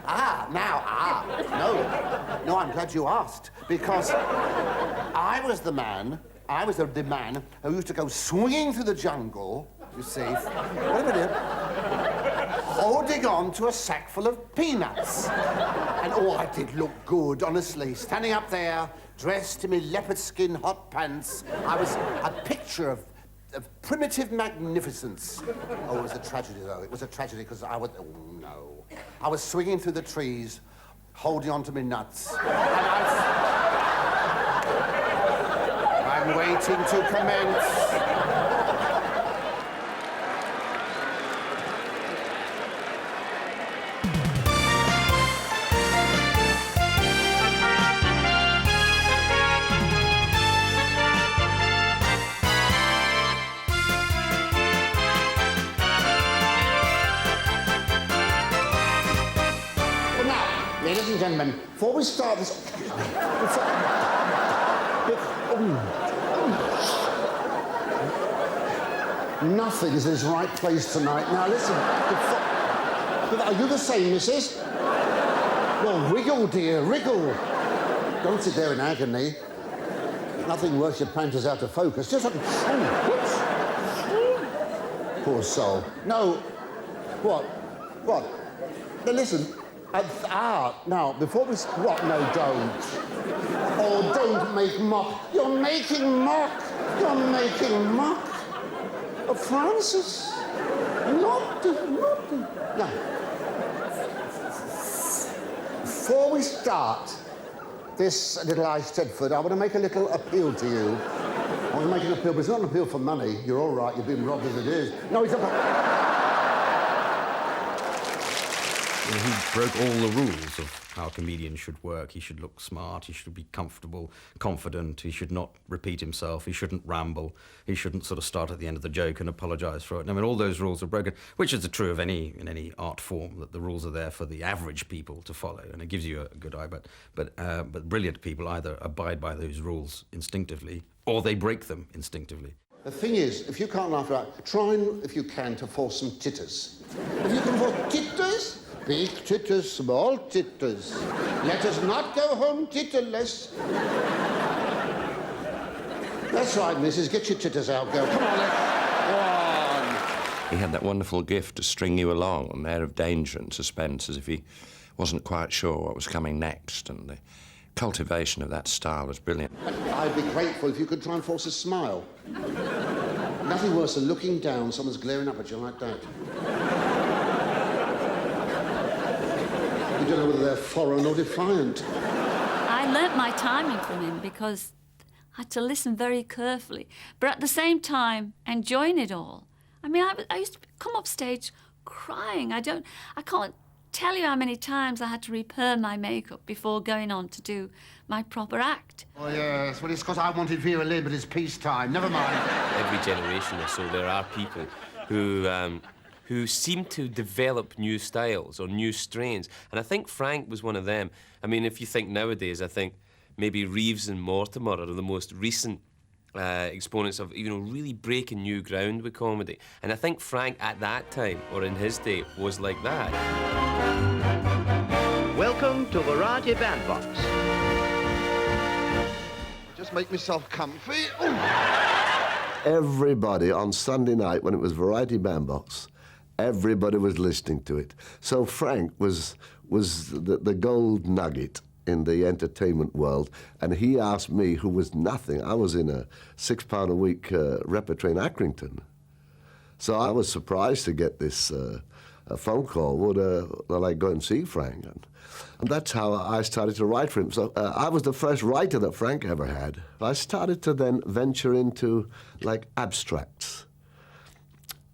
No, I'm glad you asked, because I was the man who used to go swinging through the jungle, you see, wait a minute, holding on to a sack full of peanuts. And, I did look good, honestly, standing up there, dressed in my leopard skin hot pants. I was a picture of primitive magnificence. Oh, it was a tragedy, though. It was a tragedy, because I was swinging through the trees, holding on to my nuts. I'm waiting to commence. Ladies and gentlemen, before we start this... Nothing is in its right place tonight. Now, listen, are you the same, missus? Well, wriggle, dear, wriggle. Don't sit there in agony. Nothing worse, your pant is out of focus. Just like... whoops. Poor soul. No. What? Now, listen... now, before we... What? No, don't. Oh, don't make mock. You're making mock. You're making mock of Francis. Not. Now, before we start this little Eisteddfod, I want to make a little appeal to you. I want to make an appeal, but it's not an appeal for money. You're all right. You've been robbed as it is. No, it's not... He broke all the rules of how a comedian should work. He should look smart, he should be comfortable, confident, he should not repeat himself, he shouldn't ramble, he shouldn't sort of start at the end of the joke and apologise for it. I mean, all those rules are broken, which is true of in any art form, that the rules are there for the average people to follow, and it gives you a good eye, but brilliant people either abide by those rules instinctively, or they break them instinctively. The thing is, if you can't laugh out, try, if you can, to force some titters. If you can force titters... Big titters, small titters. Let us not go home titterless. That's right, missus. Get your titters out, girl. Come on, let's go on. He had that wonderful gift to string you along, an air of danger and suspense, as if he wasn't quite sure what was coming next, and the cultivation of that style was brilliant. I'd be grateful if you could try and force a smile. Nothing worse than looking down, someone's glaring up at you like that. You don't know whether they're foreign or defiant. I learnt my timing from him because I had to listen very carefully, but at the same time enjoying it all. I mean, I used to come off stage crying. I can't tell you how many times I had to repair my makeup before going on to do my proper act. Oh, yes. Well, it's because I wanted Vera Lynn, but it's peacetime. Never mind. Every generation or so, there are people who seem to develop new styles or new strains. And I think Frank was one of them. I mean, if you think nowadays, I think maybe Reeves and Mortimer are the most recent exponents of, really breaking new ground with comedy. And I think Frank at that time, or in his day, was like that. Welcome to Variety Bandbox. Just make myself comfy. Everybody on Sunday night, when it was Variety Bandbox, everybody was listening to it. So Frank was the gold nugget in the entertainment world, and he asked me, who was nothing. I was in a £6-a-week repertory in Accrington. So I was surprised to get this a phone call. Would I go and see Frank? And that's how I started to write for him. So I was the first writer that Frank ever had. I started to then venture into, like, abstracts.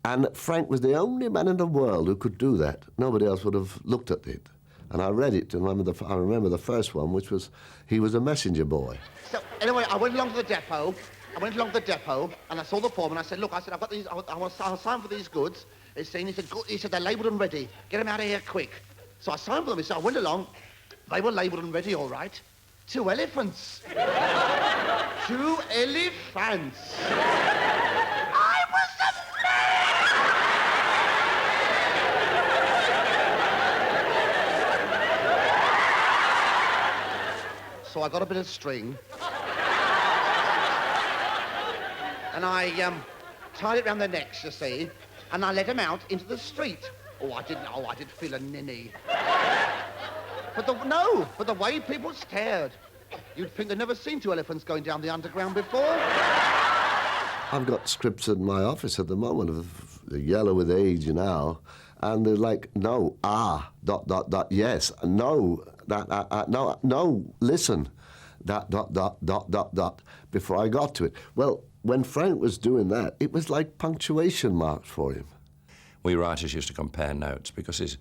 And Frank was the only man in the world who could do that. Nobody else would have looked at it. And I read it, and I remember the first one, which was, he was a messenger boy. So, anyway, I went along to the depot, and I saw the form, and I said, look, I've got these, I'll sign for these goods. He said, they're labelled and ready. Get them out of here quick. So I signed for them, so I went along. They were labelled and ready, all right. 2 elephants. 2 elephants. I was amazed! I got a bit of string. And I tied it round their necks, you see, and I let them out into the street. I did feel a ninny. But the way people stared, you'd think they'd never seen 2 elephants going down the underground before. I've got scripts in my office at the moment of yellow with age now, and they're like, no, yes, no, no, listen, ... before I got to it. Well, when Frank was doing that, it was like punctuation marks for him. We writers used to compare notes because his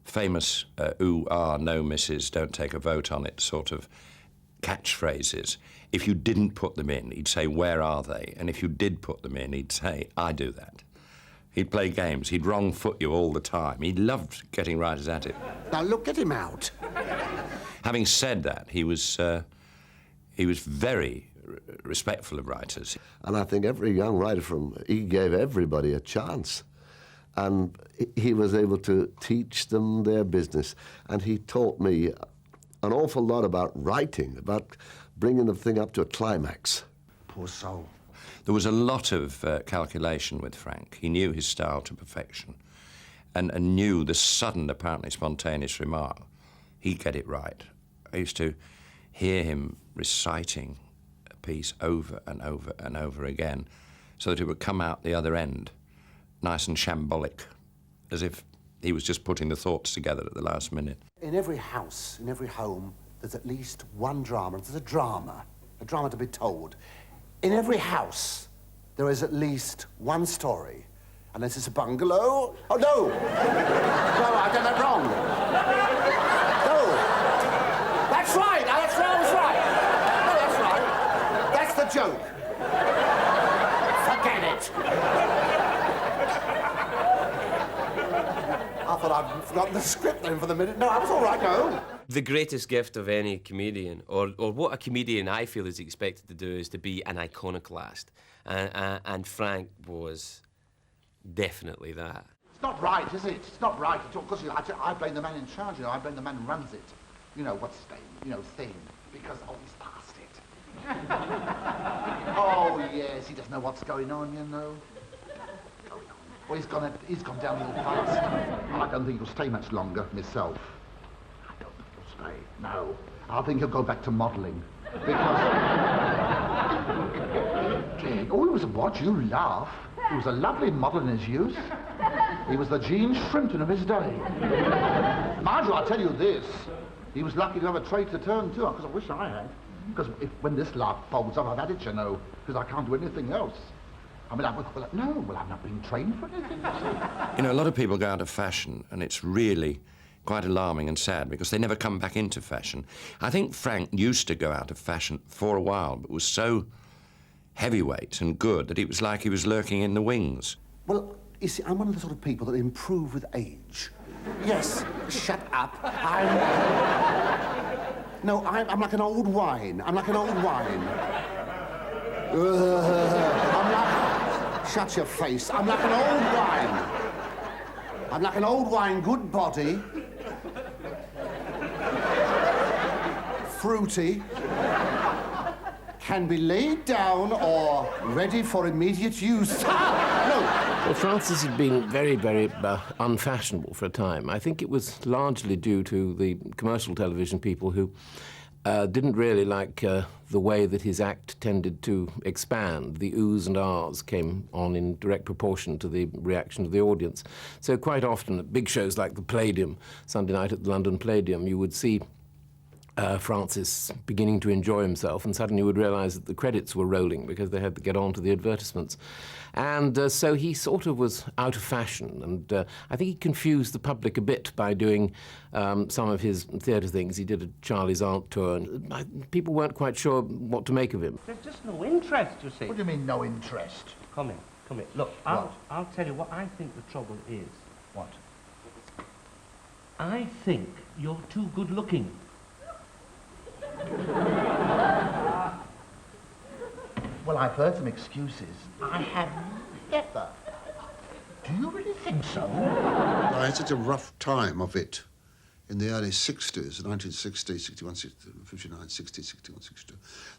famous ooh, ah, no, missus, don't take a vote on it sort of catchphrases, if you didn't put them in, he'd say, where are they? And if you did put them in, he'd say, I do that. He'd play games. He'd wrong foot you all the time. He loved getting writers at it. Now look, get him out. Having said that, he was very respectful of writers. And I think every young writer he gave everybody a chance. And he was able to teach them their business. And he taught me an awful lot about writing, about bringing the thing up to a climax. Poor soul. There was a lot of calculation with Frank. He knew his style to perfection and knew the sudden, apparently spontaneous remark. He'd get it right. I used to hear him reciting a piece over and over and over again so that it would come out the other end nice and shambolic, as if he was just putting the thoughts together at the last minute. In every house, in every home, there's at least one drama. There's a drama to be told. In every house, there is at least one story. Unless it's a bungalow. Oh, no! No, I got that wrong. No. That's right. I was right. No, that's right. That's the joke. Forget it. I thought I'd forgotten the script then for the minute. No, I was all right, no. The greatest gift of any comedian, or what a comedian I feel is expected to do, is to be an iconoclast. And Frank was definitely that. It's not right, is it? It's not right at all. Because I blame the man in charge, you know. I blame the man who runs it. You know, what's his name? You know, Thing. Because, he's past it. Oh, yes, he doesn't know what's going on, you know. Well, he's gone downhill fast. I don't think he'll stay much longer, myself. I don't think he'll stay, no. I think he'll go back to modelling. Because... Oh, he was a what? You laugh. He was a lovely model in his youth. He was the Gene Shrimpton of his day. Mind you, I'll tell you this. He was lucky to have a trade to turn to, because I wish I had. Because when this laugh folds up, I've had it, you know, because I can't do anything else. I mean, I've not been trained for anything. You know, a lot of people go out of fashion, and it's really quite alarming and sad because they never come back into fashion. I think Frank used to go out of fashion for a while, but was so heavyweight and good that it was like he was lurking in the wings. Well, you see, I'm one of the sort of people that improve with age. Yes, shut up. I'm like an old wine. I'm like an old wine. Shut your face. I'm like an old wine. I'm like an old wine, good body. Fruity. Can be laid down or ready for immediate use. No! Well, Francis had been very, very unfashionable for a time. I think it was largely due to the commercial television people who didn't really like the way that his act tended to expand. The oohs and ahs came on in direct proportion to the reaction of the audience. So quite often at big shows like the Palladium, Sunday night at the London Palladium, you would see Francis beginning to enjoy himself, and suddenly you would realise that the credits were rolling because they had to get on to the advertisements. And so he sort of was out of fashion, and I think he confused the public a bit by doing some of his theatre things. He did a Charlie's Aunt tour, and people weren't quite sure what to make of him. There's just no interest, you see. What do you mean, no interest? Come here. Look, I'll tell you what I think the trouble is. What? I think you're too good-looking. Well, I've heard some excuses. I have never. Do you really think so? I had such a rough time of it in the early 60s, 1960, 61, 59, 60, 61, 62,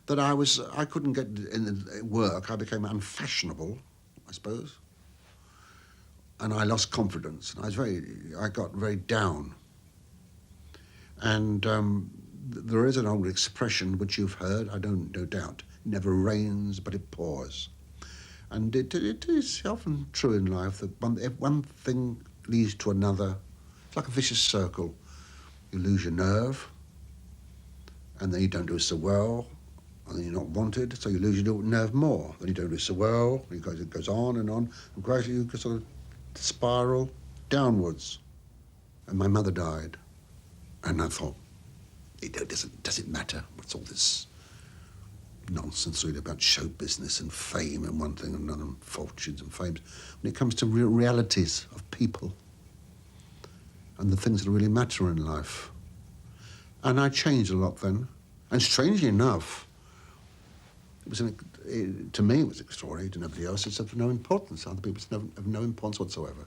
that I couldn't get in work. I became unfashionable, I suppose. And I lost confidence, and I got very down. And there is an old expression which you've heard, I don't, no doubt, never rains, but it pours. And it is often true in life that one thing leads to another. It's like a vicious circle. You lose your nerve, and then you don't do so well, and then you're not wanted, so you lose your nerve more. Then you don't do so well, and it goes on, and gradually you sort of spiral downwards. And my mother died, and I thought, does it matter? What's all this nonsense really about show business and fame and one thing and another, and fortunes and fames, when it comes to realities of people and the things that really matter in life. And I changed a lot then. And strangely enough, to me it was extraordinary, to nobody else. It's of no importance. Other people, it's of no importance whatsoever.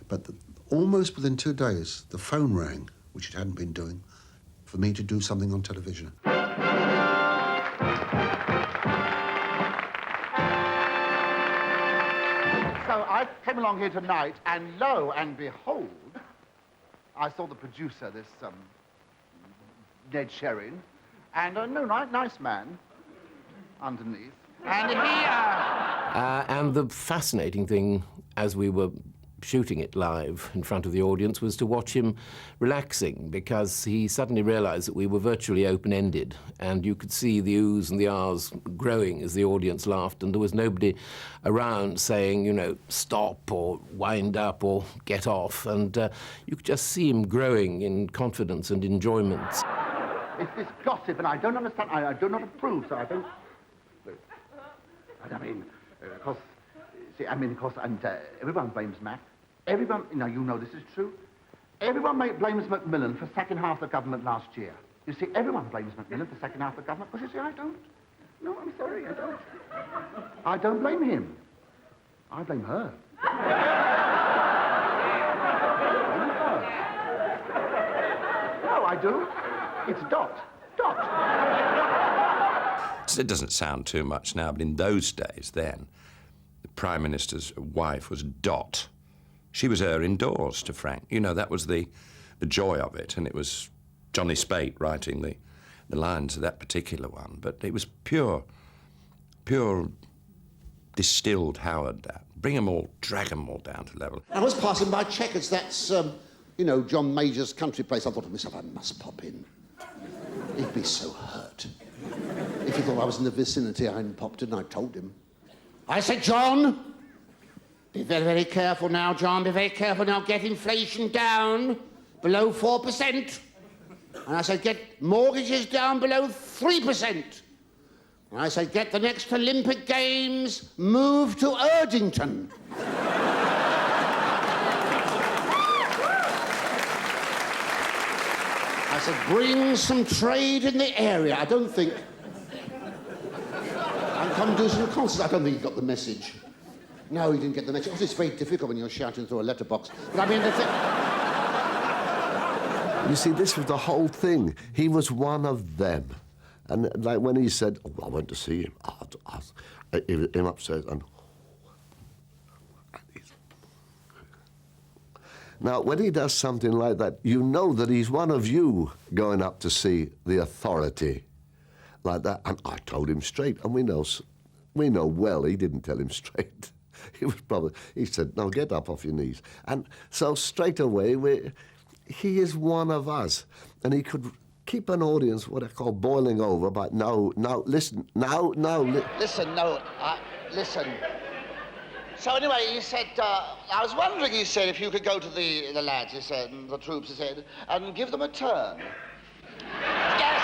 But almost within 2 days, the phone rang, which it hadn't been doing, for me to do something on television. So I came along here tonight, and lo and behold, I saw the producer, this Ned Sherrin, and nice man underneath, and he. And the fascinating thing, as we were shooting it live in front of the audience, was to watch him relaxing, because he suddenly realized that we were virtually open-ended, and you could see the oohs and the ahs growing as the audience laughed, and there was nobody around saying, you know, stop or wind up or get off, and you could just see him growing in confidence and enjoyment. It's this gossip, and I don't understand. I do not approve, so I don't. I mean, of course, and everyone blames Mac. Everyone, you know this is true. Everyone blames Macmillan for second half of the government last year. You see, everyone blames Macmillan for second half of the government, but you see, I don't. No, I'm sorry, I don't. I don't blame him. I blame her. No, I do. It's Dot. It doesn't sound too much now, but in those days then, the Prime Minister's wife was Dot. She was her indoors to Frank. You know, that was the joy of it, and it was Johnny Spate writing the lines of that particular one. But it was pure distilled Howard, that. Drag them all down to level. I was passing by Chequers, that's, John Major's country place. I thought to myself, I must pop in. He'd be so hurt. If he thought I was in the vicinity, I hadn't popped in, I told him. I said, John, be very, very careful now, John. Be very careful now. Get inflation down below 4%. And I said, get mortgages down below 3%. And I said, get the next Olympic Games moved to Erdington. I said, bring some trade in the area. I don't think... And come do some concerts. I don't think he got the message. No, he didn't get the message. It's very difficult when you're shouting through a letterbox. But I mean, the thing... You see, this was the whole thing. He was one of them. And like when he said, oh, I went to see him, him upstairs, and... Now, when he does something like that, you know that he's one of you going up to see the authority like that. And I told him straight, and we know well he didn't tell him straight. He said, no, get up off your knees. And so straight away, he is one of us. And he could keep an audience, what I call boiling over, but listen. So anyway, he said, I was wondering, he said, if you could go to the lads, he said, and the troops, he said, and give them a turn. Yes!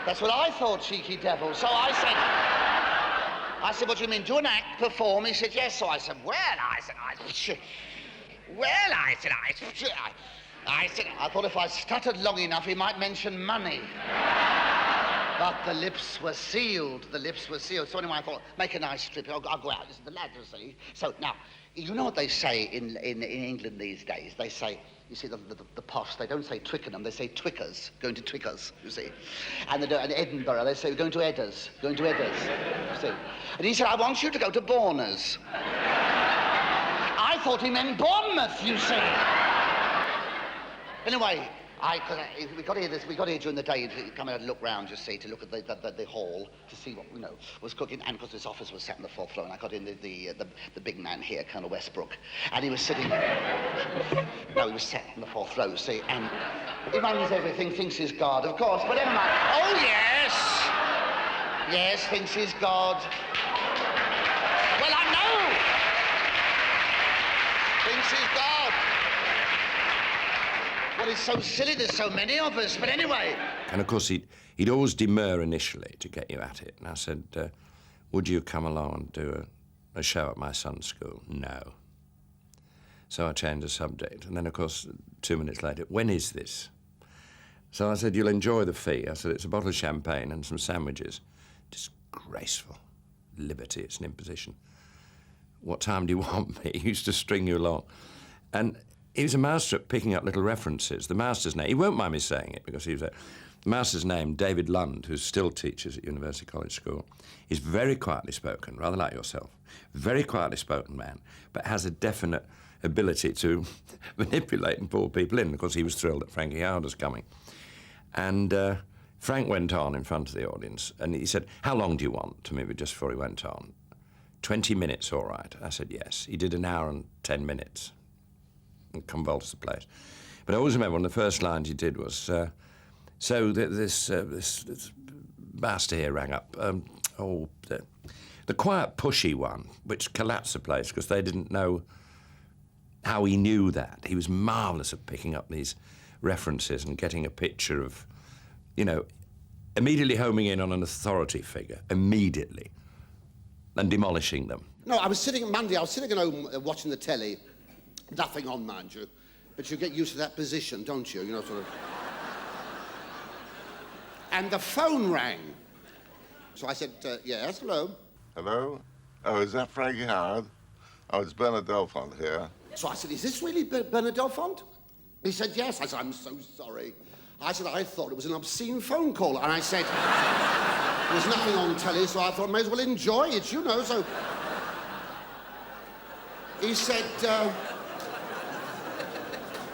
That's what I thought, cheeky devil. So I said, what do you mean, do an act, perform? He said, yes. So I said, I thought if I stuttered long enough, he might mention money. But the lips were sealed. So anyway, I thought, make a nice trip. I'll go out. Listen, the lads will see. So now, you know what they say in England these days? They say, You see, the posh, they don't say Twickenham, they say Twickers, going to Twickers, you see. And Edinburgh, they say, we're going to Edders, you see. And he said, I want you to go to Bourners. I thought he meant Bournemouth, you see. Anyway, we got here during the day to come and look round, you see, to look at the hall, to see what, was cooking. And because this office was set on the 4th floor, and I got in the big man here, Colonel Westbrook, and he was sitting no, he was set on the 4th row, see, and he runs everything, thinks he's God, of course, but never mind. Oh, yes! Yes, thinks he's God. Well, I know! Thinks he's God. Well, it's so silly, there's so many of us, but anyway. And of course, he'd always demur initially to get you at it. And I said, would you come along and do a show at my son's school? No. So I changed the subject. And then, of course, 2 minutes later, when is this? So I said, you'll enjoy the fee. I said, it's a bottle of champagne and some sandwiches. Disgraceful. Liberty, it's an imposition. What time do you want me? He used to string you along. And he was a master at picking up little references. The master's name, he won't mind me saying it because he was the master's name, David Lund, who still teaches at University College School, is very quietly spoken, rather like yourself. Very quietly spoken man, but has a definite ability to manipulate and pull people in. Of course, he was thrilled that Frankie Howerd was coming. And Frank went on in front of the audience and he said, how long do you want? To me, just before he went on. 20 minutes, all right. I said, yes. He did an hour and 10 minutes. And convulsed the place. But I always remember one of the first lines he did was, this master here rang up, the quiet pushy one, which collapsed the place because they didn't know how he knew that. He was marvellous at picking up these references and getting a picture of, immediately homing in on an authority figure, immediately, and demolishing them. No, I was sitting at home watching the telly. Nothing on, mind you, but you get used to that position, don't you? Sort of. And the phone rang. So I said, yes, hello. Hello? Oh, is that Frankie Howerd? Oh, it's Bernard Delfont here. So I said, is this really Bernard Delfont? He said, yes. I said, I'm so sorry. I said, I thought it was an obscene phone call. And I said, there's nothing on telly, so I thought I may as well enjoy it, so...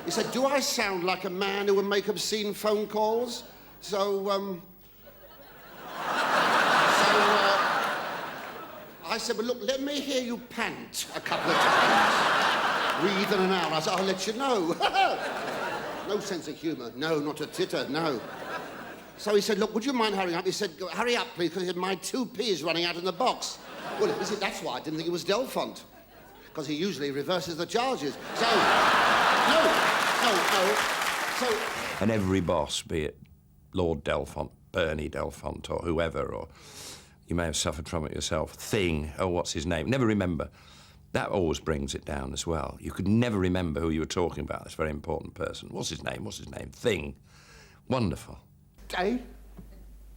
He said, do I sound like a man who would make obscene phone calls? I said, well, look, let me hear you pant a couple of times. Breathe in and out. I said, I'll let you know. No sense of humour. No, not a titter, no. So he said, look, would you mind hurrying up? He said, hurry up, please, because my 2p is running out in the box. Well, that's why I didn't think it was Delfont, because he usually reverses the charges. So... No. And every boss, be it Lord Delfont, Bernie Delfont, or whoever, or you may have suffered from it yourself, Thing, what's his name? Never remember. That always brings it down as well. You could never remember who you were talking about, this very important person. What's his name? Thing. Wonderful. Dave?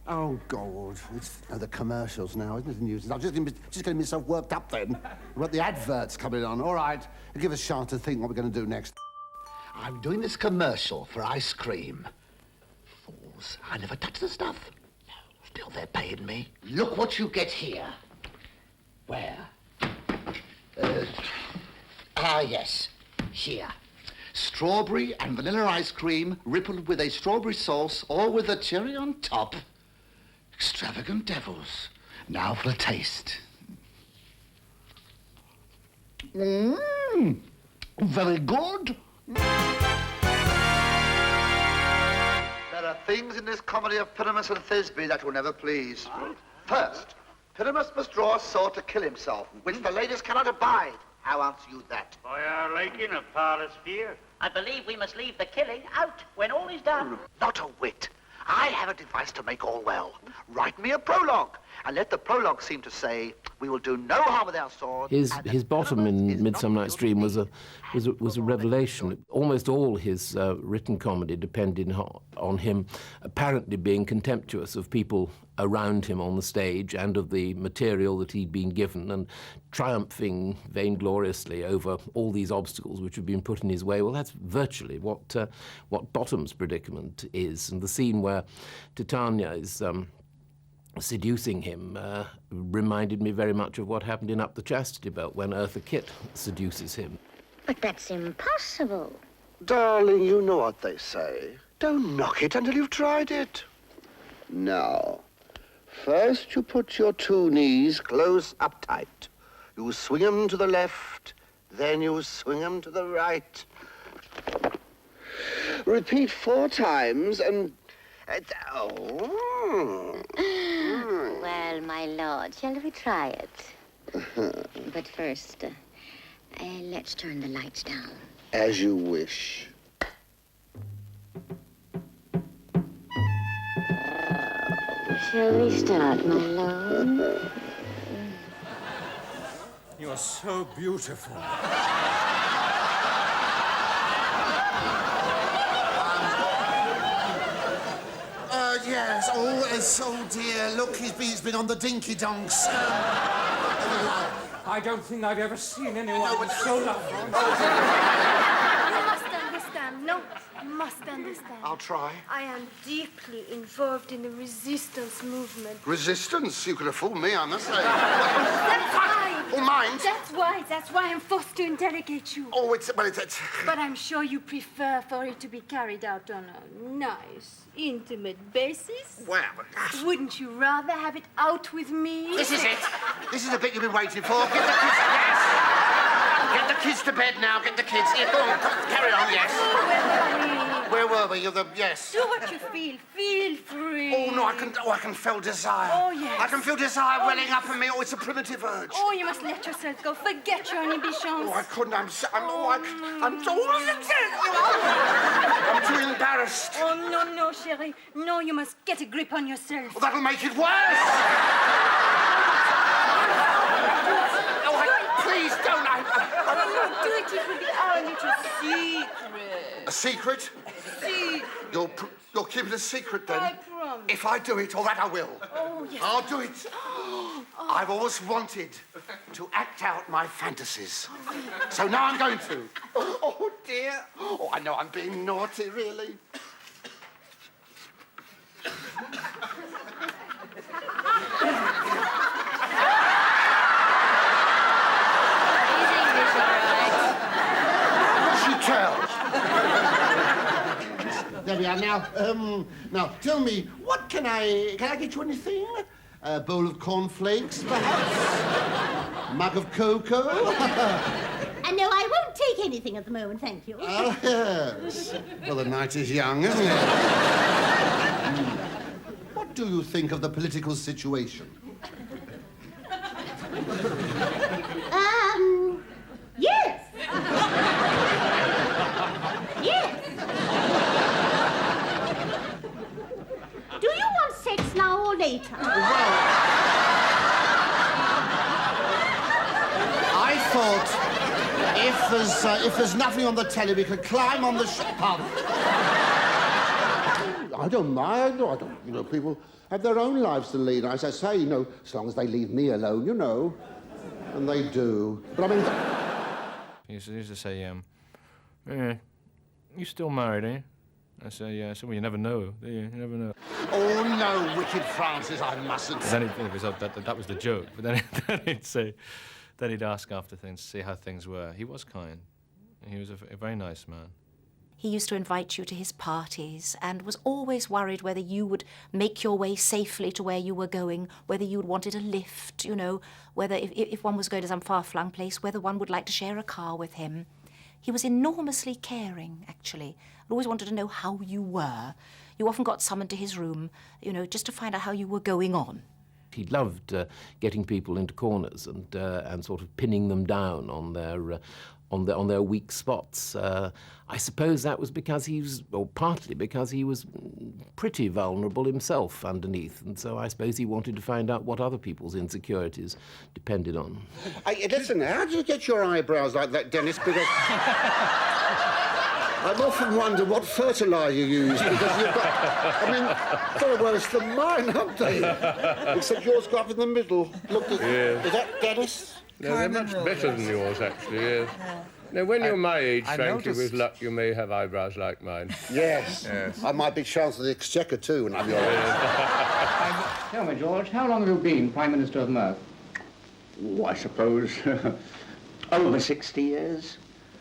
Oh, God. It's the commercials now, isn't it? The news. I'm just getting myself worked up then. We've got the adverts coming on. All right. Give us a chance to think what we're going to do next. I'm doing this commercial for ice cream. Fools. I never touch the stuff. No. Still, they're paying me. Look what you get here. Where? Yes. Here. Strawberry and vanilla ice cream rippled with a strawberry sauce or with a cherry on top. Extravagant devils. Now for a taste. Very good. There are things in this comedy of Pyramus and Thisbe that will never please. First, Pyramus must draw a sword to kill himself, which the ladies cannot abide. How answer you that? By our liking of parlous fear. I believe we must leave the killing out when all is done. Not a whit. I have a device to make all well. Write me a prologue, and let the prologue seem to say, we will do no harm with our sword. His bottom in Midsummer Night's Dream was a revelation. Almost all his written comedy depended on him apparently being contemptuous of people around him on the stage and of the material that he'd been given, and triumphing vaingloriously over all these obstacles which had been put in his way. Well, that's virtually what Bottom's predicament is. And the scene where Titania is seducing him reminded me very much of what happened in Up the Chastity Belt when Eartha Kitt seduces him. But that's impossible. Darling, you know what they say. Don't knock it until you've tried it. Now, first you put your 2 knees close up tight. You swing them to the left, then you swing them to the right. Repeat 4 times and... Well, my lord, shall we try it? But first, let's turn the lights down. As you wish. Shall we start, my lord? You are so beautiful. Yes. Oh dear. Look, he's been on the dinky donks. I don't think I've ever seen anyone so lovely. You must understand. No, you must understand. I'll try. I am deeply involved in the resistance movement. Resistance? You could have fooled me, honestly. That's why. All mind? That's why I'm forced to interrogate you. Oh, it's... But I'm sure you prefer for it to be carried out on a nice, intimate basis. Well... Wouldn't you rather have it out with me? This is it. This is the bit you've been waiting for. Get the kids... Yes! Get the kids to bed now. Get the kids... Here, go on. Carry on, yes. Where were we? You're the... Yes. Do what you feel. Feel free. Oh, no, I can feel desire. Oh, yes. I can feel desire welling up in me. Oh, it's a primitive urge. Oh, you must let yourself go. Forget your inhibitions. Oh, I couldn't. I'm too embarrassed. Oh, no, chérie. No, you must get a grip on yourself. Well, that'll make it worse. Please don't. Do it. It will be our little secret. A secret? You'll keep it a secret, then? I promise. If I do it, all that I will. Oh, yes. I'll do it. I've always wanted to act out my fantasies. So now I'm going to. Oh, dear. Oh, I know I'm being naughty, really. There we are now. Now, tell me, what can I get you anything? A bowl of cornflakes, perhaps? Mug of cocoa? No, I won't take anything at the moment, thank you. Oh, yes. Well, the night is young, isn't it? What do you think of the political situation? Yes. Yes. Do you want sex now or later? Well, I thought if there's nothing on the telly, we could climb on the pub. I don't mind. I don't. You know, people have their own lives to lead. As I say, you know, as long as they leave me alone, you know, and they do. But I mean. He used to say, yeah, you still married, eh? I say, yeah. So, well, you never know, do you? You never know. Oh, no, wicked Francis, I mustn't. Then that was the joke. But then he'd say, then he'd ask after things, see how things were. He was kind. He was a very nice man. He used to invite you to his parties and was always worried whether you would make your way safely to where you were going, whether you wanted a lift, you know, whether if one was going to some far-flung place, whether one would like to share a car with him. He was enormously caring, actually. I always wanted to know how you were. You often got summoned to his room, you know, just to find out how you were going on. He loved getting people into corners and sort of pinning them down on their weak spots. I suppose that was because partly because he was pretty vulnerable himself underneath, and so I suppose he wanted to find out what other people's insecurities depended on. Listen, how did you get your eyebrows like that, Dennis? Because I've often wondered what fertiliser you use, because you've got... I mean, they're worse than mine, aren't they? Except yours go up in the middle. Look, Yes. Is that Dennis? No, they're much better than yours, actually, yes. Now, when you're my age, Frankie, with luck, you may have eyebrows like mine. Yes. I might be Chancellor of the Exchequer, too, when I'm your age. Tell me, George, how long have you been Prime Minister of Mirth? Oh, I suppose over 60 years.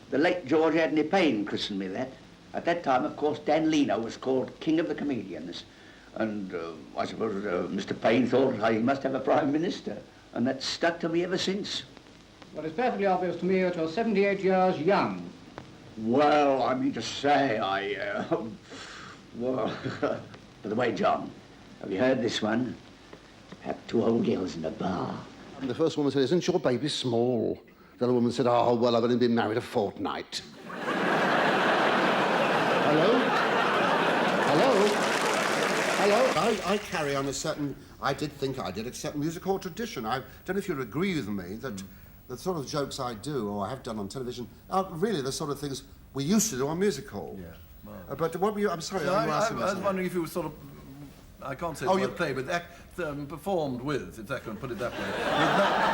The late George Edney Payne christened me that. At that time, of course, Dan Leno was called King of the Comedians. And I suppose Mr. Payne thought he must have a Prime Minister. And that's stuck to me ever since. Well, it's perfectly obvious to me that you're 78 years young. Well, I mean to say, well, by the way, John, have you heard this one? Have two old girls in a bar. And the first woman said, "Isn't your baby small?" The other woman said, "Oh, well, I've only been married a fortnight." Hello? Hello? Hello? I carry on a certain... I did think I did a certain music hall tradition. I don't know if you'll agree with me that the sort of jokes I do, or I have done on television, are really the sort of things we used to do on music hall. Yeah. Well. But what were you... I'm sorry. No, I was wondering if you were sort of... I can't say you play, but performed with, if I can put it that way,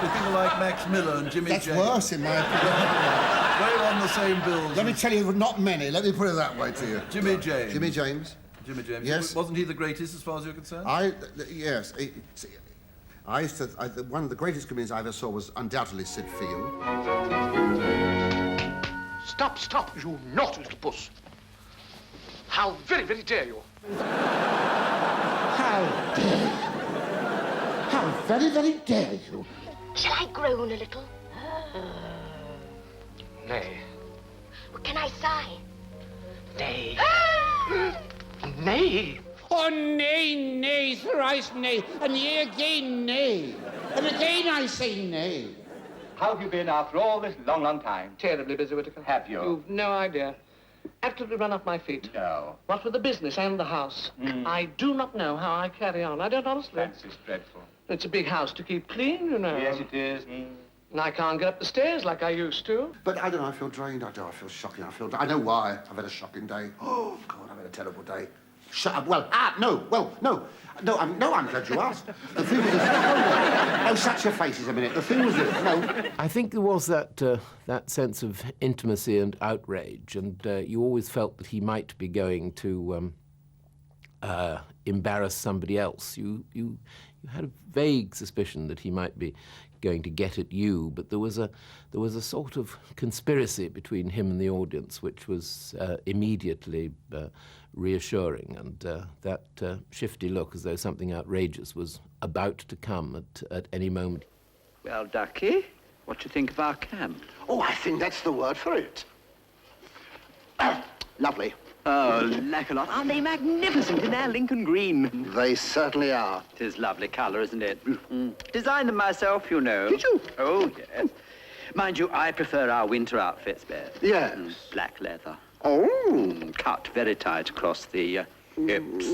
with people like Max Miller and Jimmy James. That's worse, in my opinion. Very on the same bills. Let me tell you, not many. Let me put it that way to you. Jimmy James. Jimmy James. Jimmy James. Yes. Wasn't he the greatest as far as you're concerned? Yes. I used to... one of the greatest comedians I ever saw was undoubtedly Sid Field. Stop, you naughty little puss. How very, very dare you. How dare you? How very, very dare you? Shall I groan a little? Nay. Or can I sigh? Nay. Nay. Oh, nay, nay, thrice nay, and yea again, nay. And again I say nay. How have you been after all this long, long time? Terribly busy, Whittaker. Have you? You've no idea. Absolutely run off my feet. No. What with the business and the house. I do not know how I carry on. I don't honestly. That's dreadful. It's a big house to keep clean, you know. Yes, it is. And I can't get up the stairs like I used to. But I don't know, I feel drained. I feel shocking. I know why. I've had a shocking day. Oh, God, I've had a terrible day. Shut up. No, I'm glad you asked. The thing was... No, shut your faces a minute. The thing was this, no. I think there was that sense of intimacy and outrage, and you always felt that he might be going to embarrass somebody else. You had a vague suspicion that he might be going to get at you, but there was a sort of conspiracy between him and the audience, which was immediately reassuring, and that shifty look as though something outrageous was about to come at any moment. Well, Ducky, what do you think of our camp? Oh, I think that's the word for it. Lovely. Oh, lack a lot. Aren't they magnificent in their Lincoln green? They certainly are. It is lovely colour, isn't it? Designed them myself, you know. Did you? Oh, yes. Mind you, I prefer our winter outfits, Beth. Yes. Black leather. Oh. Cut very tight across the hips.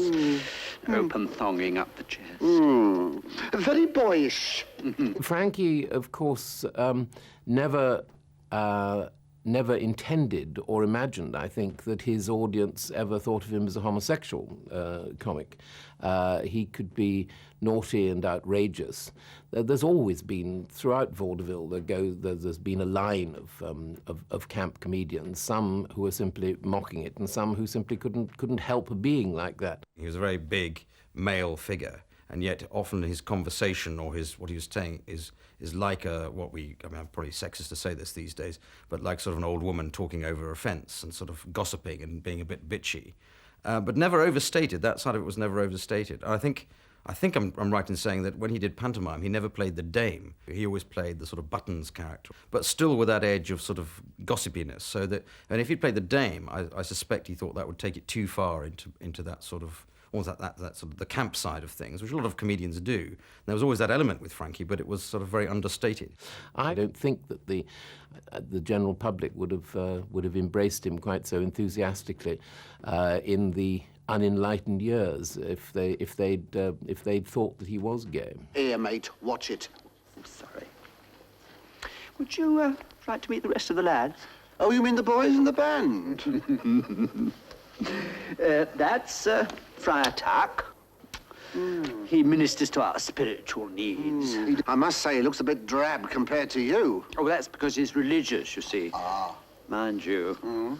Open thonging up the chest. Very boyish. Frankie, of course, never intended or imagined, I think, that his audience ever thought of him as a homosexual comic. He could be naughty and outrageous. There's always been, throughout vaudeville, there's been a line of camp comedians, some who are simply mocking it and some who simply couldn't help being like that. He was a very big male figure, and yet often his conversation or what he was saying is like I'm probably sexist to say this these days, but like sort of an old woman talking over a fence and sort of gossiping and being a bit bitchy, but never overstated. That side of it was never overstated. I think I'm right in saying that when he did pantomime, he never played the dame. He always played the sort of Buttons character, but still with that edge of sort of gossipiness. And if he played the dame, I suspect he thought that would take it too far into that sort of, almost that sort of the camp side of things, which a lot of comedians do. There was always that element with Frankie, but it was sort of very understated. I don't think that the general public would have embraced him quite so enthusiastically in the unenlightened years if they'd thought that he was gay. Here, mate, watch it. I'm sorry. Would you like to meet the rest of the lads? Oh, you mean the boys in the band? That's Friar Tuck. He ministers to our spiritual needs. I must say, he looks a bit drab compared to you. Oh, that's because he's religious, you see. Mind you,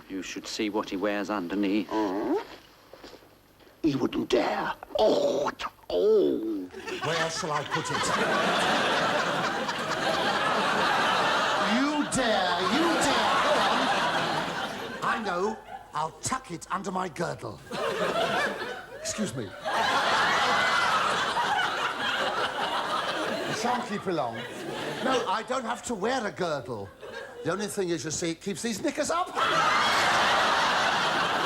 you should see what he wears underneath. He wouldn't dare. Oh. Where shall I put it? You dare. Go on. I know. I'll tuck it under my girdle. Excuse me. I shan't keep you long. No, I don't have to wear a girdle. The only thing is, you see, it keeps these knickers up.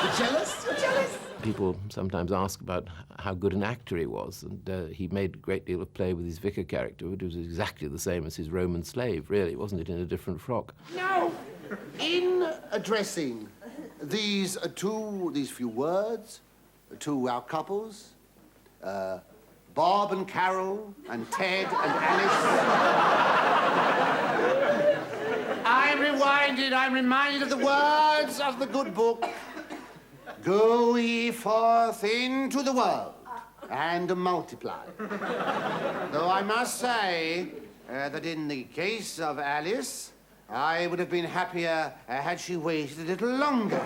You're jealous? You're jealous? People sometimes ask about how good an actor he was, and he made a great deal of play with his vicar character, which was exactly the same as his Roman slave, really, wasn't it, in a different frock? Now, in addressing these few words to our couples, Bob and Carol, and Ted and Alice, I'm reminded of the words of the good book. Go ye forth into the world and multiply. Though I must say that in the case of Alice, I would have been happier had she waited a little longer.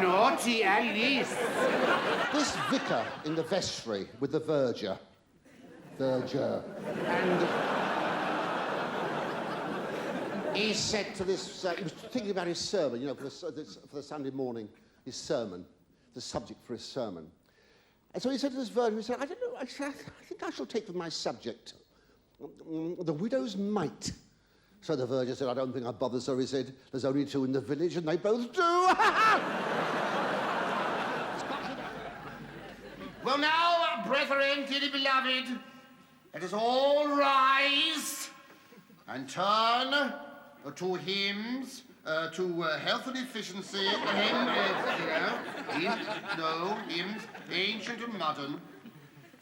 Naughty Alice. This vicar in the vestry with the verger. And he said to this, he was thinking about his sermon, you know, for the Sunday morning, his sermon, the subject for his sermon. And so he said to this verger, he said, I don't know, I think I shall take for my subject the widow's mite. So the verger said, I don't think I'd bother, so he said, there's only two in the village and they both do. Well now, brethren, dearly beloved, let us all rise and turn to hymns, to health and efficiency, hymns, ancient and modern.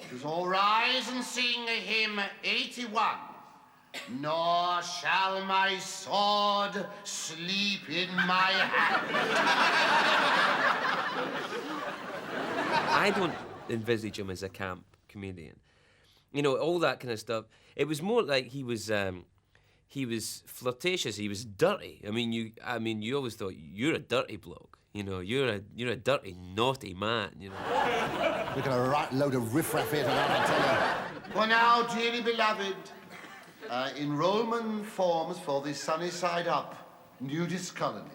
Let us all rise and sing hymn 81. Nor shall my sword sleep in my hand. I don't envisage him as a camp comedian. You know, all that kind of stuff. It was more like he was flirtatious. He was dirty. I mean, you always thought you're a dirty bloke. You know, you're a dirty, naughty man. You know. We're gonna right load of riffraff here tonight, I tell you. Well, now, dearly beloved, enrollment forms for the Sunny Side Up nudist colony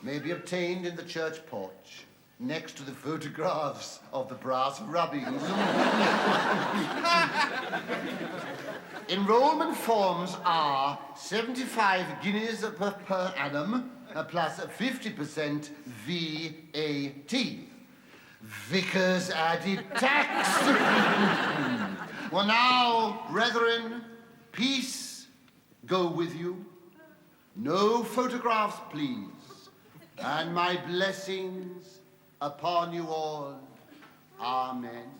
may be obtained in the church porch, next to the photographs of the brass rubbings. Enrollment forms are 75 guineas per annum, plus 50% VAT. Vicar's added tax. Well, now, brethren, peace go with you. No photographs, please. And my blessings upon you all. Amen.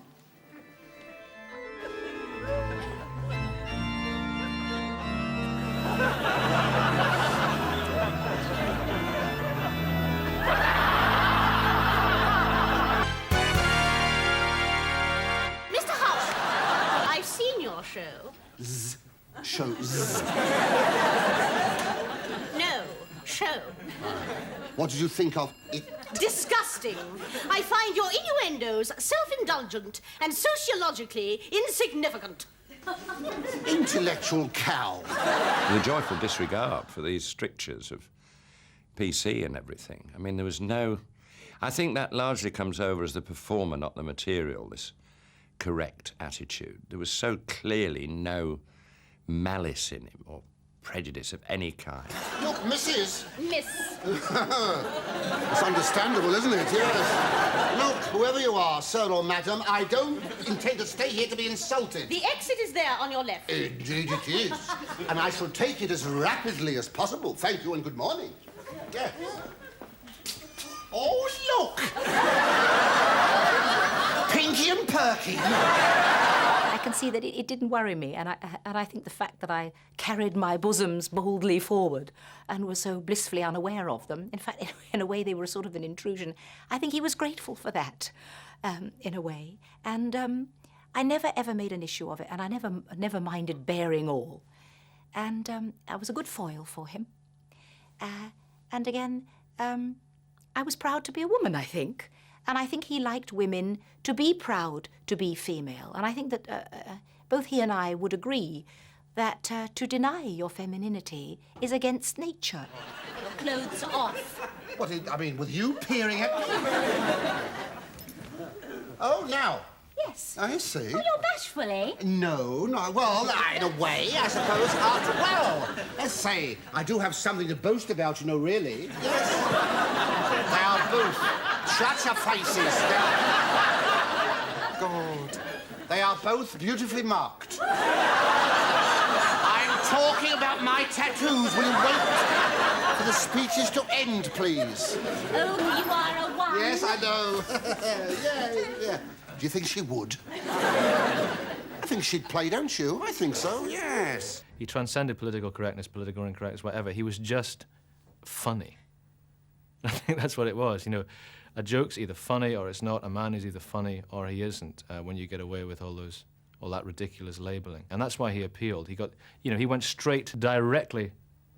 Mr. Howerd, I've seen your show. Show. No, show. What did you think of it? Disgusting. I find your innuendos self-indulgent and sociologically insignificant. Intellectual cow. The joyful disregard for these strictures of PC and everything. I mean, there was no... I think that largely comes over as the performer, not the material, this correct attitude. There was so clearly no malice in him or prejudice of any kind. Look, Mrs. Miss. It's understandable, isn't it? Yes. Look, whoever you are, sir or madam, I don't intend to stay here to be insulted. The exit is there on your left. Indeed it is. And I shall take it as rapidly as possible. Thank you and good morning. Yes. Oh, look! Pinky and Perky. I can see that it didn't worry me, and I think the fact that I carried my bosoms boldly forward and was so blissfully unaware of them, in fact, in a way they were sort of an intrusion, I think he was grateful for that, in a way. And I never ever made an issue of it, and I never minded bearing all. And I was a good foil for him. And again, I was proud to be a woman, I think. And I think he liked women to be proud to be female. And I think that both he and I would agree that to deny your femininity is against nature. Clothes off. What, I mean, with you peering at me? Oh, now. Yes. I see. Oh, you're bashful, eh? No, well, in a way, I suppose. Well, let's say, I do have something to boast about, you know, really. Yes. They are both. Shut your faces. God. They are both beautifully marked. I'm talking about my tattoos. Will you wait for the speeches to end, please? Oh, you are a one. Yes, I know. Yeah. Do you think she would? I think she'd play, don't you? I think so, yes. He transcended political correctness, political incorrectness, whatever. He was just funny. I think that's what it was. You know, a joke's either funny or it's not. A man is either funny or he isn't when you get away with all that ridiculous labeling. And that's why he appealed. He went straight, directly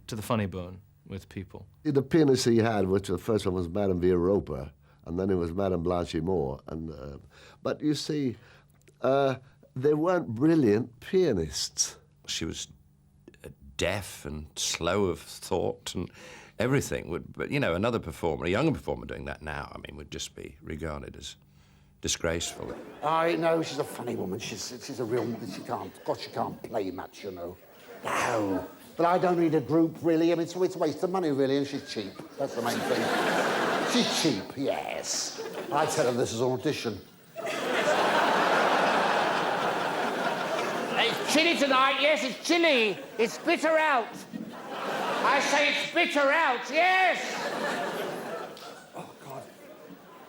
to the funny bone with people. The pianist he had, which the first one was Madame Villa-Roper, and then it was Madame Blanchimore. But you see, they weren't brilliant pianists. She was deaf and slow of thought and everything. But, you know, another performer, a younger performer doing that now, I mean, would just be regarded as disgraceful. I know, she's a funny woman. She's a real... she can't play much, you know. No. But I don't need a group, really. I mean, it's a waste of money, really, and she's cheap. That's the main thing. She's cheap, yes. I tell her this is an audition. It's chilly tonight, yes, it's chilly. It's bitter out. I say it's bitter out, yes. Oh, God.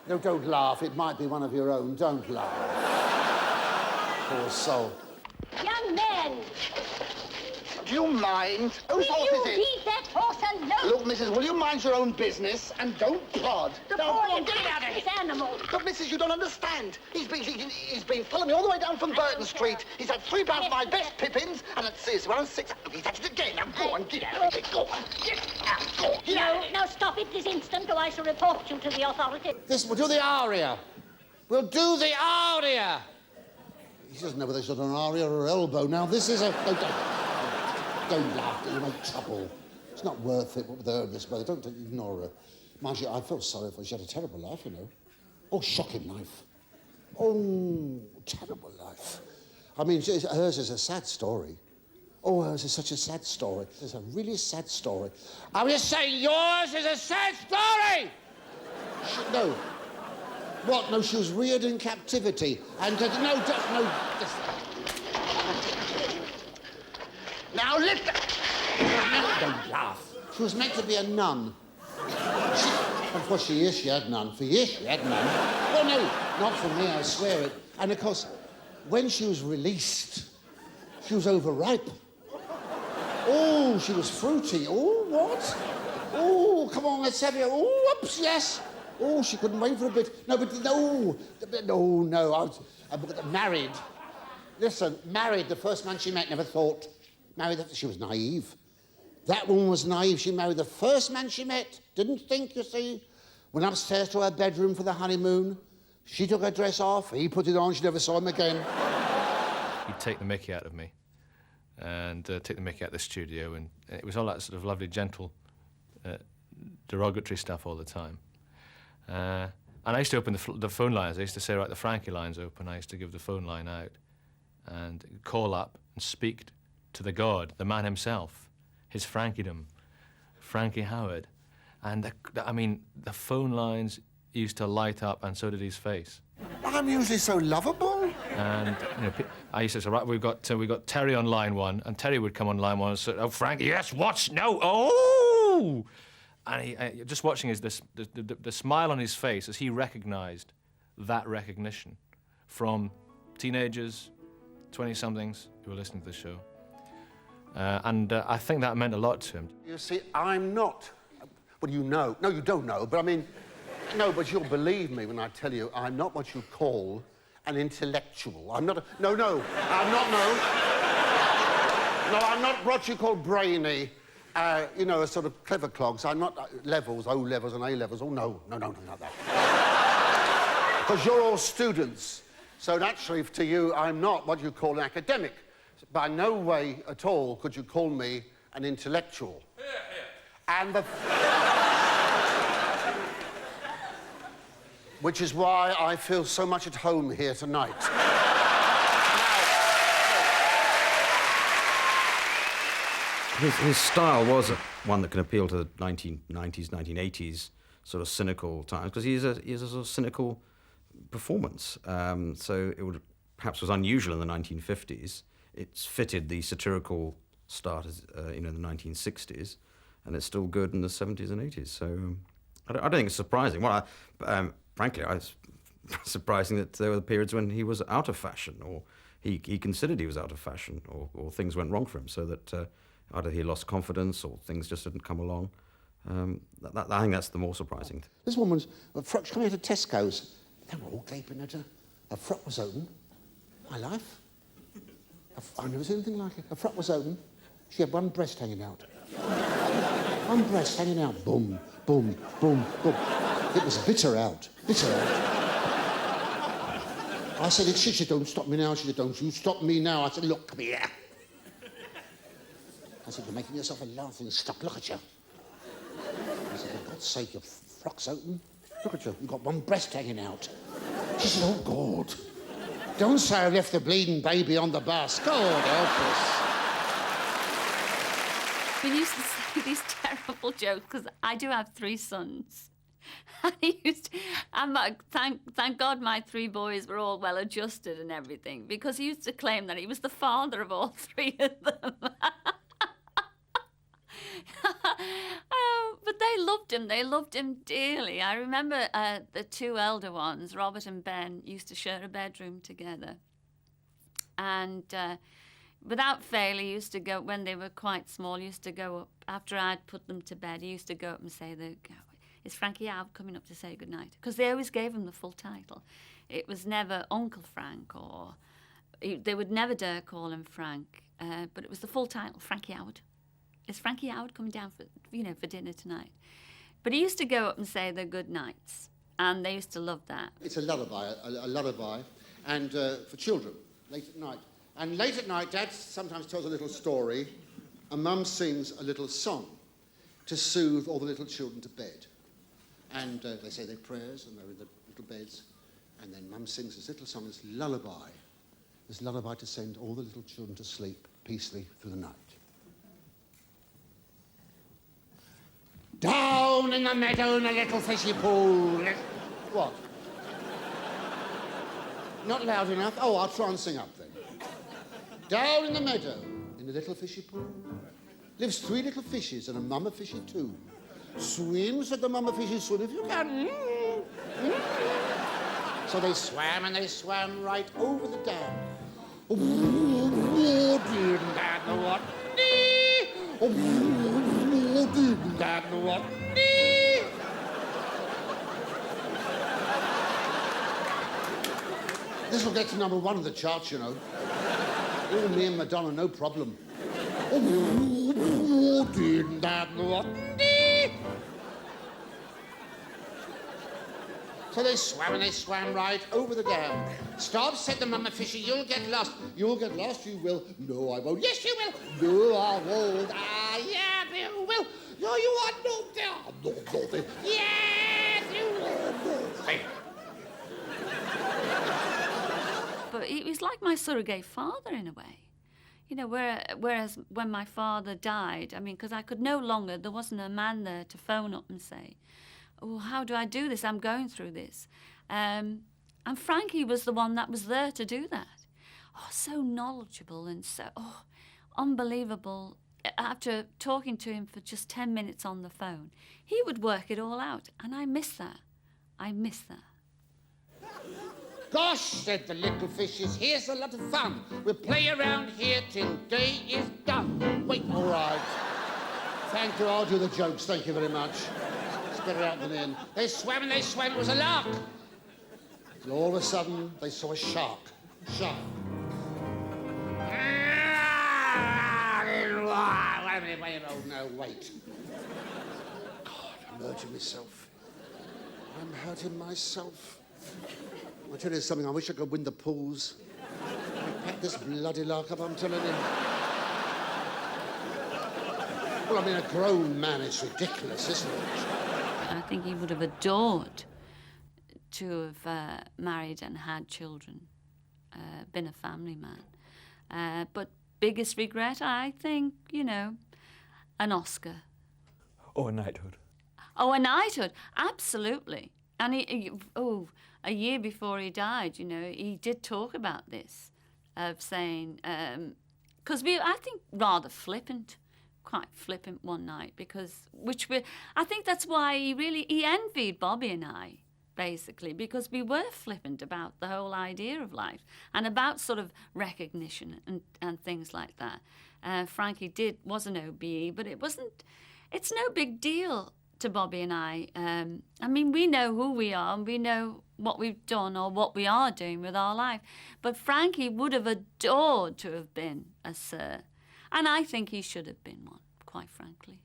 No, don't laugh. It might be one of your own. Don't laugh. Poor soul. Young men. Do you mind? Whose horse is it? Leave that horse alone. Look, Mrs., will you mind your own business and don't prod? The Don't poor get out of here. animal. Look, Mrs., you don't understand. He's been following me all the way down from Burton Street. He's had 3 pounds of my best pippins, and let's see, it's around 6. Look, he's had it again. Now, go on, get out of here. Go on. Get out. Go on. Get out. Now stop it this instant, or I shall report you to the authorities. We'll do the aria. We'll do the aria. He doesn't know whether he's got an aria or an elbow. Now, this is a... Don't laugh, you'll make trouble. It's not worth it with her this weather. Don't ignore her. Mind you, I felt sorry for her. She had a terrible life, you know. Oh, shocking life. Oh, terrible life. I mean, hers is a sad story. Oh, hers is such a sad story. It's a really sad story. I was saying yours is a sad story! No. What? No, she was reared in captivity. And, no. Now, lift... Don't laugh. She was meant to be a nun. Of course, she had none. For years, she had none. Well, no, not for me, I swear it. And, of course, when she was released, she was overripe. Oh, she was fruity. Oh, what? Oh, come on, let's have it. Oh, whoops, yes. Oh, she couldn't wait for a bit. No, but no. I was married. Listen, married, the first man she met, never thought. She was naive. That woman was naive. She married the first man she met. Didn't think, you see. Went upstairs to her bedroom for the honeymoon. She took her dress off. He put it on. She never saw him again. He'd take the mickey out of me and take the mickey out of the studio. And it was all that sort of lovely, gentle, derogatory stuff all the time. And I used to open the phone lines. I used to say, right, the Frankie line's open. I used to give the phone line out and call up and speak to the god, the man himself, his Frankiedom, Frankie Howerd. And, the phone lines used to light up, and so did his face. I'm usually so lovable. And, I used to say, right, we've got Terry on line 1, and Terry would come on line 1 and say, oh, Frankie, yes, what's, no, oh! And just watching the smile on his face as he recognised that recognition from teenagers 20-somethings who were listening to the show. And I think that meant a lot to him. You see, I'm not... Well, you know. No, you don't know, but I mean... No, but you'll believe me when I tell you I'm not what you call an intellectual. I'm not... No, I'm not, no. No, I'm not what you call brainy. You know, a sort of clever clogs. I'm not levels, O levels and A levels. Oh, no, not that. Because you're all students. So naturally, to you, I'm not what you call an academic. By no way at all could you call me an intellectual. And the... Which is why I feel so much at home here tonight. His style was one that can appeal to the 1990s, 1980s sort of cynical times, because he is a sort of cynical performance. So it perhaps was unusual in the 1950s. It's fitted the satirical start, in the 1960s, and it's still good in the 70s and 80s. So I don't think it's surprising. Well, frankly, it's surprising that there were periods when he was out of fashion, or he considered he was out of fashion, or things went wrong for him, so that either he lost confidence or things just didn't come along. I think that's the more surprising thing. This woman's frock, she came out of Tesco's. They were all gaping at her. Her frock was open. My life. I've never seen anything like it. Her frock was open. She had one breast hanging out. One breast hanging out. Boom, boom, boom, boom. It was bitter out. Bitter out. I said, she said, don't stop me now. She said, don't you stop me now. I said, look, come here. I said, you're making yourself a laughing stock. Look at you. I said, for God's sake, your frock's open. Look at you. You've got one breast hanging out. She said, oh, God. Don't say I left the bleeding baby on the bus. God help us. We used to say these terrible jokes, because I do have 3 sons. And he used to, thank God my 3 boys were all well adjusted and everything, because he used to claim that he was the father of all 3 of them. But they loved him dearly. I remember the 2 elder ones, Robert and Ben, used to share a bedroom together. And without fail, he used to go, when they were quite small, he used to go up, after I'd put them to bed, he used to go up and say, is Frankie Howerd coming up to say goodnight? Because they always gave him the full title. It was never Uncle Frank, or they would never dare call him Frank, but it was the full title, Frankie Howerd. Is Frankie Howerd coming down for dinner tonight? But he used to go up and say their good nights, and they used to love that. It's a lullaby, and for children, late at night. And late at night, Dad sometimes tells a little story, and Mum sings a little song to soothe all the little children to bed. And they say their prayers, and they're in the little beds, and then Mum sings this little song, this lullaby to send all the little children to sleep peacefully through the night. Down in the meadow in a little fishy pool. What? Not loud enough? Oh, I'll try and sing up then. Down in the meadow in the little fishy pool lives 3 little fishes and a mama fishy too. Swim, said the mama fishy, swim if you can. So they swam and they swam right over the dam. Oh, didn't that know what? Didn't that know what? This will get to number 1 of the charts, you know. Oh, me and Madonna, no problem. Oh, didn't that know what? So they swam and they swam right over the dam. Stop, said the mama fishy, you'll get lost. You'll get lost, you will. No, I won't. Yes, you will. No, I won't. Ah, yeah, you will. No, you are not there. No, nothing. Yes, you will. Nothing. But he was like my surrogate father in a way. You know, whereas when my father died, I mean, because I could no longer, there wasn't a man there to phone up and say, oh, how do I do this? I'm going through this. And Frankie was the one that was there to do that. Oh, so knowledgeable and so, unbelievable. After talking to him for just 10 minutes on the phone, he would work it all out. And I miss that. I miss that. Gosh, said the little fishes, here's a lot of fun. We'll play around here till day is done. Wait. All right. Thank you. I'll do the jokes. Thank you very much. It's better out than in. They swam, it was a lark. And all of a sudden, they saw a shark. Shark. Wait. Oh, no, wait. God, I'm hurting myself. I'm hurting myself. I'll tell you something, I wish I could win the pools. I packed this bloody lark up, I'm telling you. Well, I mean, a grown man, it's ridiculous, isn't it? I think he would have adored to have married and had children, been a family man. But biggest regret, I think, you know, an Oscar. Or a knighthood. Oh, a knighthood, absolutely. And a year before he died, you know, he did talk about this, of saying, because I think rather flippant, quite flippant one night, because, I think that's why he envied Bobby and I, basically, because we were flippant about the whole idea of life and about sort of recognition and things like that. Frankie was an OBE, but it's no big deal to Bobby and I. I mean, we know who we are and we know what we've done or what we are doing with our life. But Frankie would have adored to have been a Sir. And I think he should have been one, quite frankly.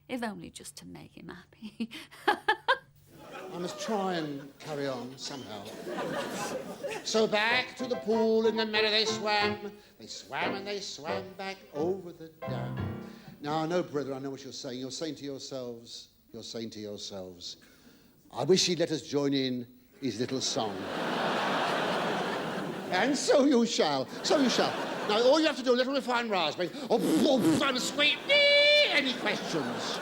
If only just to make him happy. I must try and carry on somehow. So back to the pool in the meadow they swam. They swam and they swam back over the dam. Now, I know, brethren, I know what you're saying. You're saying to yourselves, I wish he'd let us join in his little song. And so you shall. Now, all you have to do, a little refined raspberry. I'm sweet. Any questions?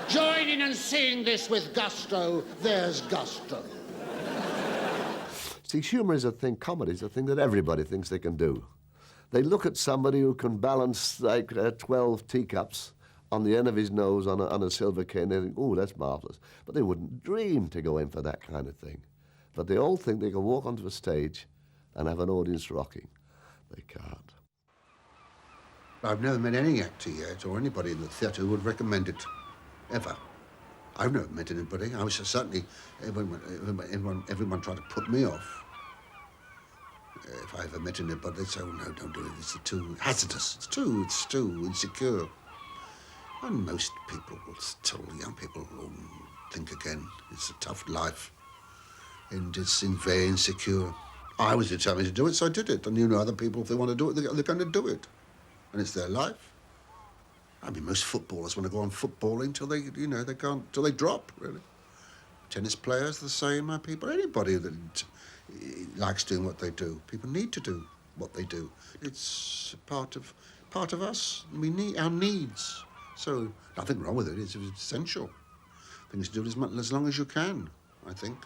Join in and sing this with gusto. There's gusto. See, humour is a thing, comedy is a thing that everybody thinks they can do. They look at somebody who can balance like 12 teacups on the end of his nose on a silver cane. They think, oh, that's marvellous. But they wouldn't dream to go in for that kind of thing. But they all think they can walk onto a stage and have an audience rocking. They can't. I've never met any actor yet or anybody in the theatre who would recommend it. Ever. I've never met anybody. I was certainly, everyone tried to put me off. If I ever met anybody, they'd say, oh, no, don't do it. It's too hazardous. It's too insecure. And most people will tell young people, oh, think again. It's a tough life. And it's very insecure. I was determined to do it, so I did it. And you know, other people, if they want to do it, they're going to do it. And it's their life. I mean, most footballers want to go on footballing till they, they can't, till they drop, really. Tennis players, the same, people. Anybody that likes doing what they do. People need to do what they do. It's part of us. We need our needs. So nothing wrong with it. It's essential. Things to do as long as you can, I think.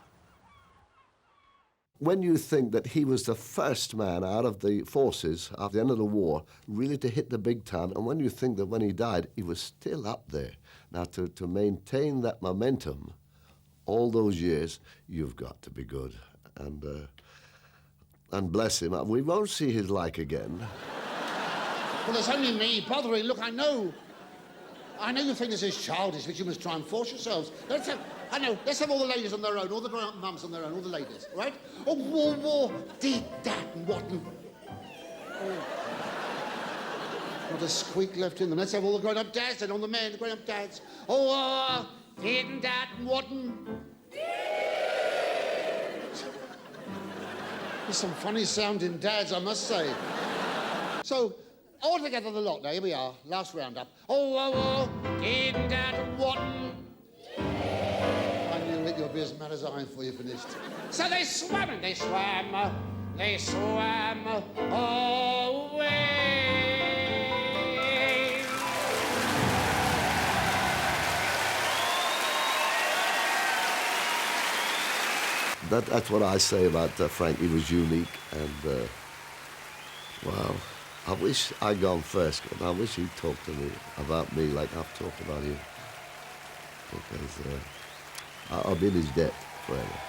When you think that he was the first man out of the forces at the end of the war really to hit the big time, and when you think that when he died, he was still up there. Now, to maintain that momentum all those years, you've got to be good. And bless him, we won't see his like again. Well, there's only me bothering. Look, I know you think this is childish, but you must try and force yourselves. Let's have all the ladies on their own, all the grown-up mums on their own, all the ladies, right? Oh, war, did that and what and... Oh. Not a squeak left in them. Let's have all the grown-up dads and all the men, the grown-up dads. Oh, did that and what and... There's some funny sounding dads, I must say. So, all together the lot now, here we are, last roundup. Oh, did that and what and... I knew it, you'll be as mad as I am before you finished. So they swam and they swam away. That's what I say about Frank. He was unique, and well, I wish I'd gone first, but I wish he'd talked to me about me like I've talked about you, because I'll be in his debt forever.